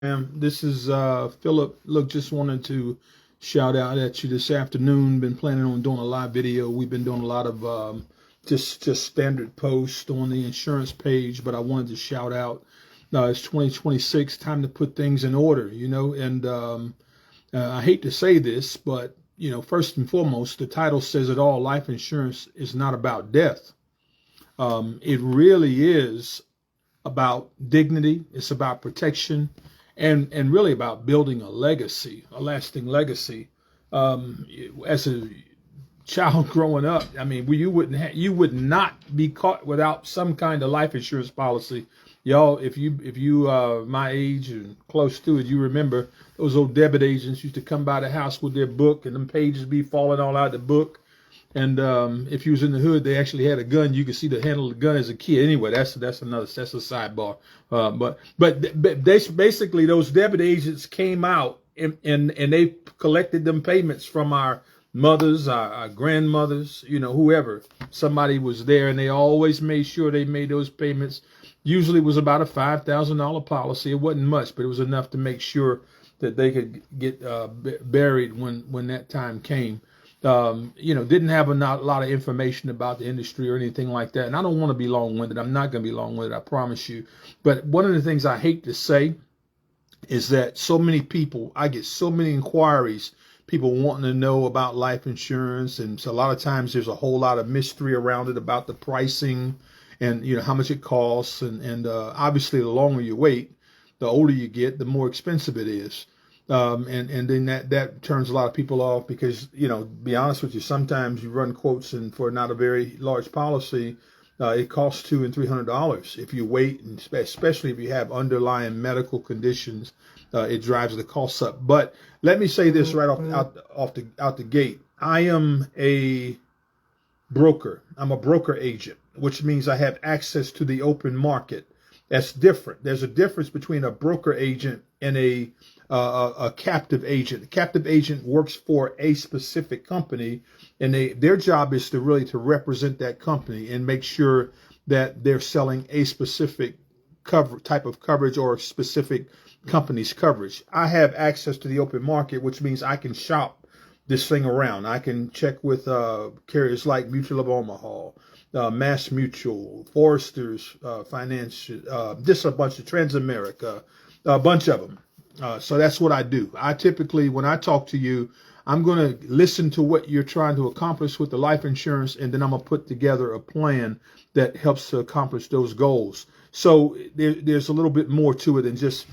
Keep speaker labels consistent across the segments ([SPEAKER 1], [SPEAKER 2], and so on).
[SPEAKER 1] This is Philip. Look, just wanted to shout out at you this afternoon. Been planning on doing a live video. We've been doing a lot of just standard posts on the insurance page, but I wanted to shout out. It's 2026, time to put things in order, and I hate to say this, but first and foremost, the title says it all. Life insurance is not about death. It really is about dignity. It's about protection, and really about building a legacy, a lasting legacy. As a child growing up, I mean, you would not be caught without some kind of life insurance policy. Y'all, if you my age and close to it, you remember those old debit agents used to come by the house with their book, and them pages be falling all out the book. And if you was in the hood, they actually had a gun. You could see the handle of the gun as a kid. Anyway, that's a sidebar. But they basically, those debit agents came out and they collected them payments from our mothers, our grandmothers, whoever. Somebody was there, and they always made sure they made those payments. Usually it was about a $5,000 policy. It wasn't much, but it was enough to make sure that they could get buried when that time came. Didn't have a lot of information about the industry or anything like that. And I don't want to be long-winded. I'm not going to be long-winded, I promise you. But one of the things I hate to say is that I get so many inquiries, people wanting to know about life insurance. And so a lot of times there's a whole lot of mystery around it about the pricing and, how much it costs. And obviously, the longer you wait, the older you get, the more expensive it is. And then that turns a lot of people off because, be honest with you, sometimes you run quotes and for not a very large policy, it costs $200 and $300. If you wait, and especially if you have underlying medical conditions, it drives the costs up. But let me say this right out the gate. I am a broker. I'm a broker agent, which means I have access to the open market. That's different. There's a difference between a broker agent and a captive agent. A captive agent works for a specific company, and their job is to represent that company and make sure that they're selling a specific type of coverage or a specific company's coverage. I have access to the open market, which means I can shop this thing around. I can check with carriers like Mutual of Omaha, Mass Mutual, Foresters Financial, just a bunch of Transamerica, a bunch of them. So that's what I do. I typically, when I talk to you, I'm going to listen to what you're trying to accomplish with the life insurance, and then I'm going to put together a plan that helps to accomplish those goals. So there's a little bit more to it than just,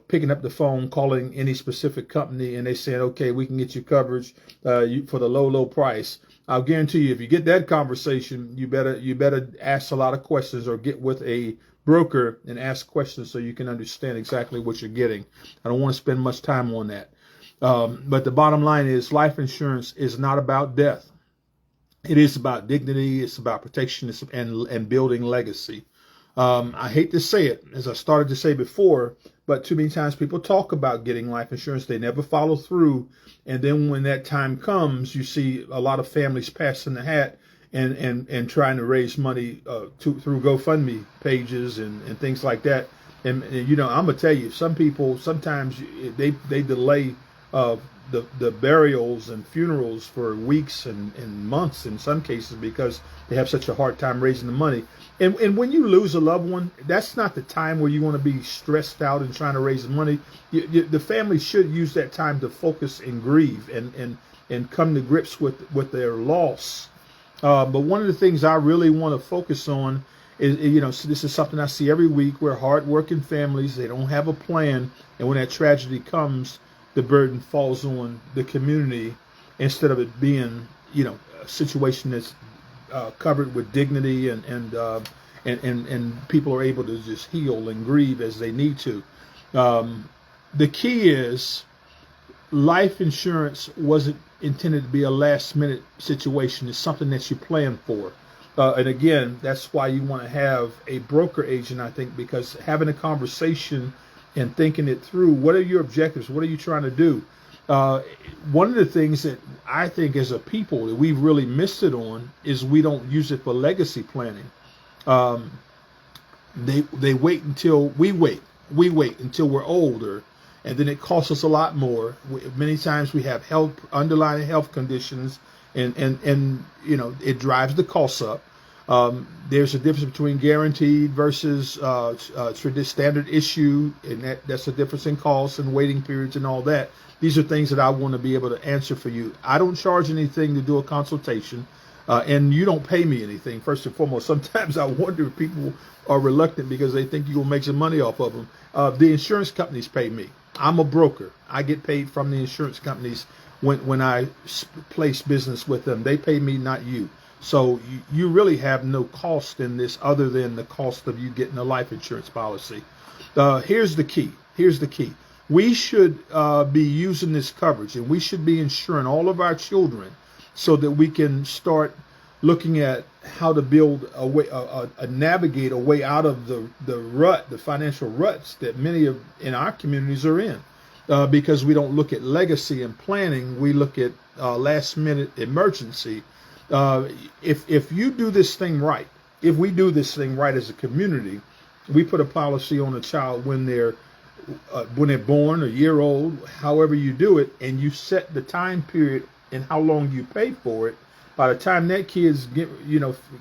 [SPEAKER 1] picking up the phone, calling any specific company, and they saying, okay, we can get you coverage for the low price. I'll guarantee you, if you get that conversation, you better ask a lot of questions or get with a broker and ask questions so you can understand exactly what you're getting. I don't want to spend much time on that. But the bottom line is life insurance is not about death. It is about dignity. It's about protection and building legacy. I hate to say it, as I started to say before, but too many times people talk about getting life insurance. They never follow through. And then when that time comes, you see a lot of families passing the hat and trying to raise money through GoFundMe pages and things like that. And I'm gonna tell you, some people sometimes they delay the burials and funerals for weeks and months in some cases because they have such a hard time raising the money. And when you lose a loved one, that's not the time where you want to be stressed out and trying to raise the money. The family should use that time to focus and grieve and come to grips with their loss. But one of the things I really want to focus on is, so this is something I see every week where hardworking families, they don't have a plan. And when that tragedy comes, the burden falls on the community instead of it being, a situation that's covered with dignity and people are able to just heal and grieve as they need to. The key is life insurance wasn't intended to be a last minute situation. It's something that you plan for. And again, that's why you want to have a broker agent, I think, because having a conversation and thinking it through, what are your objectives? What are you trying to do? One of the things that I think as a people that we've really missed it on is we don't use it for legacy planning. They wait until we wait. we wait until we're older, and then it costs us a lot more. Many times we have underlying health conditions, and it drives the costs up. There's a difference between guaranteed versus standard issue, and that's a difference in costs and waiting periods and all that. These are things that I want to be able to answer for you. I don't charge anything to do a consultation, and you don't pay me anything, first and foremost. Sometimes I wonder if people are reluctant because they think you're going to make some money off of them. The insurance companies pay me. I'm a broker. I get paid from the insurance companies when I place business with them. They pay me, not you. So you really have no cost in this other than the cost of you getting a life insurance policy. Here's the key. We should be using this coverage, and we should be insuring all of our children so that we can start looking at how to build a way, navigate a way out of the financial ruts that many in our communities are in. Because we don't look at legacy and planning, we look at last minute emergency. If you do this thing right, if we do this thing right as a community, we put a policy on a child when they're born, a year old, however you do it, and you set the time period and how long you pay for it. By the time that kid's get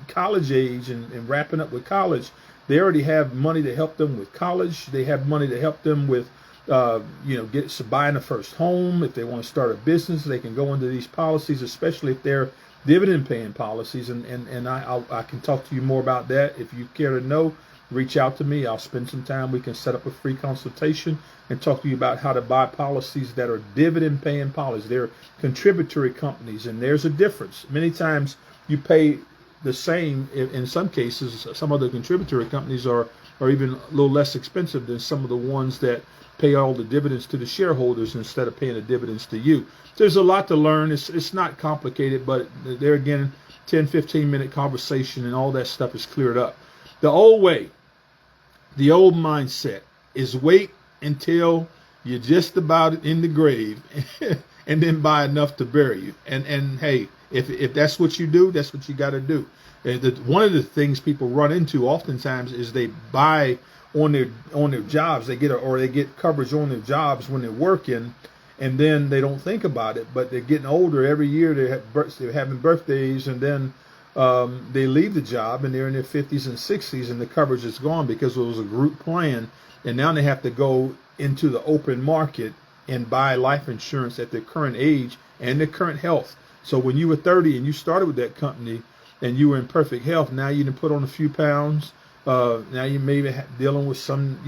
[SPEAKER 1] college age and wrapping up with college, they already have money to help them with college. They have money to help them with buying a first home. If they want to start a business, they can go into these policies, especially if they're dividend paying policies, and I can talk to you more about that. If you care to know, reach out to me. I'll spend some time. We can set up a free consultation and talk to you about how to buy policies that are dividend paying policies. They're contributory companies, and there's a difference. Many times you pay the same. In some cases, some of the contributory companies are even a little less expensive than some of the ones that pay all the dividends to the shareholders instead of paying the dividends to you. There's a lot to learn. It's not complicated, but there again, 10, 15-minute conversation and all that stuff is cleared up. The old way, the old mindset is wait until you're just about in the grave and then buy enough to bury you. And hey, if that's what you do, that's what you got to do. One of the things people run into oftentimes is they buy on their jobs. They get coverage on their jobs when they're working, and then they don't think about it. But they're getting older every year. They're having birthdays, and then they leave the job, and they're in their 50s and 60s, and the coverage is gone because it was a group plan, and now they have to go into the open market and buy life insurance at their current age and their current health. So when you were 30 and you started with that company and you were in perfect health, now you can put on a few pounds. Now you may be dealing with some,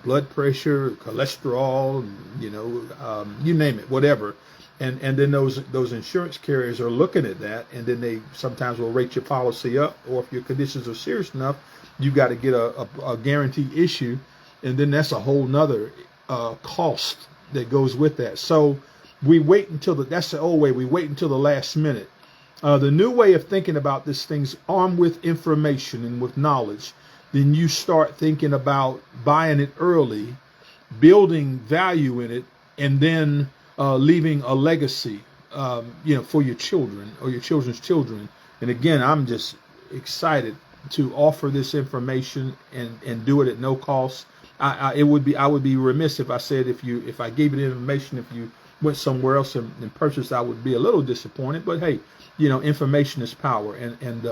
[SPEAKER 1] blood pressure, cholesterol, you name it, whatever. And then those insurance carriers are looking at that, and then they sometimes will rate your policy up, or if your conditions are serious enough, you got to get a guarantee issue, and then that's a whole nother cost that goes with that. So we wait until that's the old way. We wait until the last minute. The new way of thinking about this thing's armed with information and with knowledge. Then you start thinking about buying it early, building value in it, and then leaving a legacy, for your children or your children's children. And again, I'm just excited to offer this information and do it at no cost. I would be remiss if I said if I gave you the information, if you went somewhere else and purchased, I would be a little disappointed. But hey, information is power, and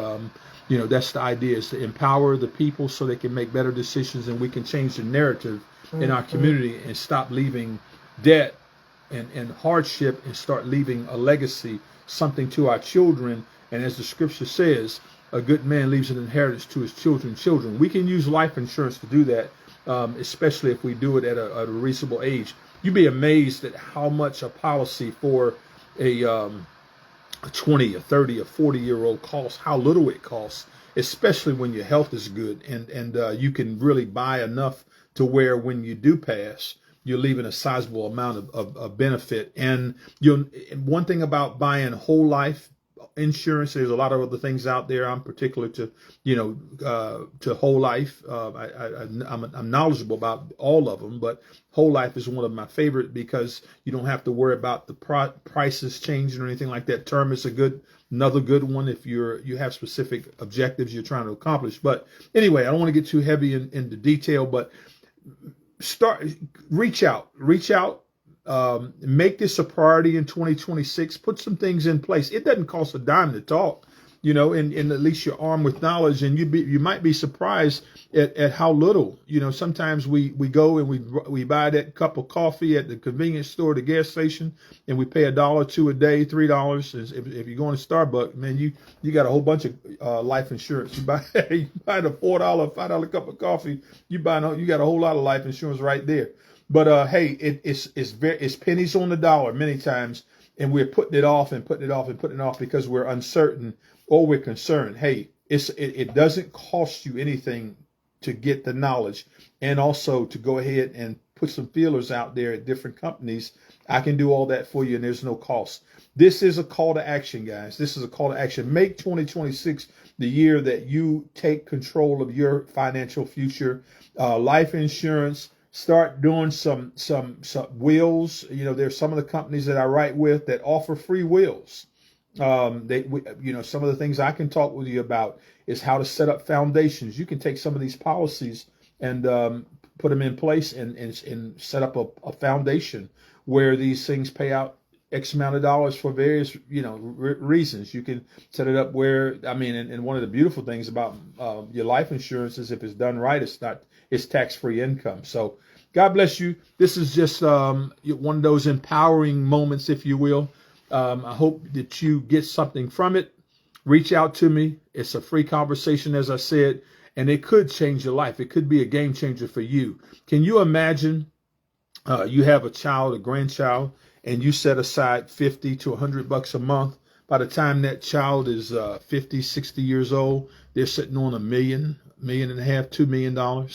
[SPEAKER 1] that's the idea, is to empower the people so they can make better decisions, and we can change the narrative in our community and stop leaving debt and hardship and start leaving a legacy, something to our children. And as the scripture says, a good man leaves an inheritance to his children's children. We can use life insurance to do that, especially if we do it at a reasonable age. You'd be amazed at how much a policy for a 20, a 30, a 40-year-old costs, how little it costs, especially when your health is good, and you can really buy enough to where when you do pass, you're leaving a sizable amount of benefit. And one thing about buying whole life insurance, there's a lot of other things out there. I'm particular to whole life. I'm knowledgeable about all of them, but whole life is one of my favorite because you don't have to worry about the prices changing or anything like that. Term is another good one if you have specific objectives you're trying to accomplish. But anyway, I don't want to get too heavy into detail, but reach out, make this a priority in 2026. Put some things in place. It doesn't cost a dime to talk, and at least you're armed with knowledge, and you might be surprised at how little. Sometimes we go and we buy that cup of coffee at the convenience store, the gas station, and we pay $1, $2 a day, $3. If you're going to Starbucks, man, you got a whole bunch of life insurance. You buy the $4, $5 cup of coffee, you got a whole lot of life insurance right there. But hey, it's pennies on the dollar many times, and we're putting it off because we're uncertain or we're concerned. Hey, it doesn't cost you anything to get the knowledge, and also to go ahead and put some feelers out there at different companies. I can do all that for you, and there's no cost. This is a call to action, guys. This is a call to action. Make 2026 the year that you take control of your financial future. Life insurance. Start doing some wills. There's some of the companies that I write with that offer free wills. Some of the things I can talk with you about is how to set up foundations. You can take some of these policies and put them in place and set up a foundation where these things pay out X amount of dollars for various, reasons. You can set it up where, and one of the beautiful things about your life insurance is if it's done right, it's tax-free income. So God bless you. This is just one of those empowering moments, if you will. I hope that you get something from it. Reach out to me. It's a free conversation, as I said, and it could change your life. It could be a game changer for you. Can you imagine you have a child, a grandchild, and you set aside $50 to $100 a month? By the time that child is 50, 60 years old, they're sitting on $1 million, $1.5 million, $2 million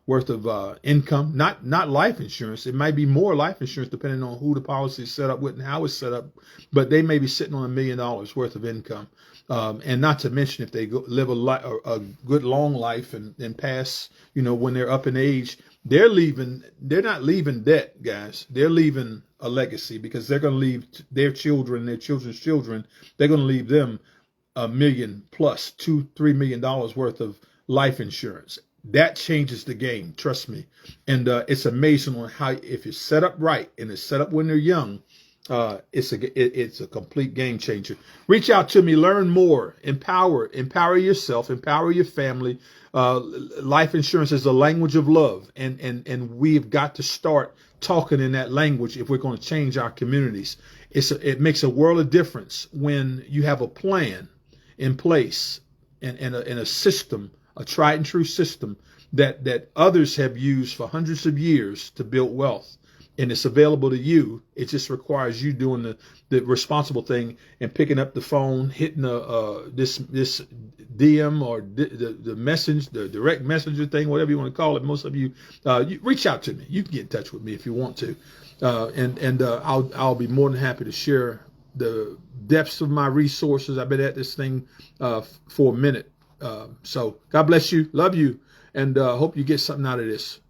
[SPEAKER 1] worth of income. Not life insurance. It might be more life insurance depending on who the policy is set up with and how it's set up. But they may be sitting on $1 million worth of income. And not to mention if they live a good long life and pass, when they're up in age, they're not leaving debt, guys. They're leaving a legacy, because they're going to leave their children, their children's children. They're going to leave them $1 million plus $2-3 million worth of life insurance. That changes the game. Trust me. And it's amazing on how, if it's set up right and it's set up when they're young, it's a complete game changer. Reach out to me, learn more, empower yourself, empower your family. Life insurance is a language of love, and we've got to start talking in that language if we're going to change our communities. It makes a world of difference when you have a plan in place and a system, a tried and true system that others have used for hundreds of years to build wealth. And it's available to you. It just requires you doing the responsible thing and picking up the phone, hitting this DM or the message, the direct messenger thing, whatever you want to call it. Most of you reach out to me. You can get in touch with me if you want to, and I'll be more than happy to share the depths of my resources. I've been at this thing for a minute. So God bless you, love you, and hope you get something out of this.